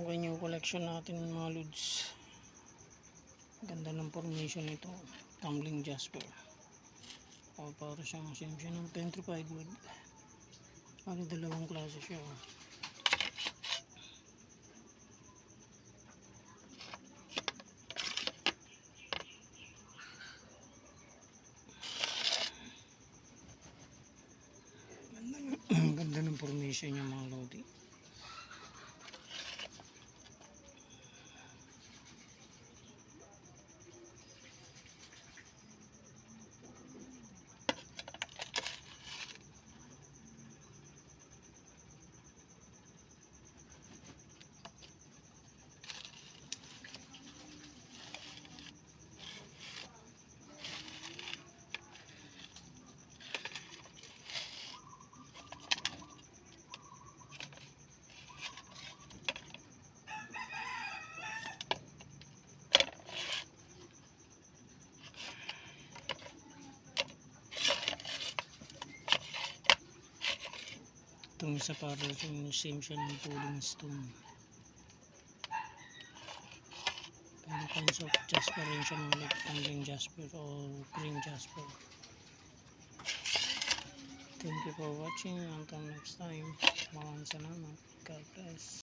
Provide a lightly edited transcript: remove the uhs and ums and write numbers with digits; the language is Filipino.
Okay yung collection natin mga lods. Ganda ng formation nito. Tumbling jasper. Para siyang same siya ng petrified wood. Dalawang klase siya. Ganda ng formation niya mga lodi. Itong isa para same siya ng pulling stone. Pero kinds of jasper rin siya mga like tumbling jasper or green jasper. Thank you for watching. Until next time. Maraming salamat. God bless.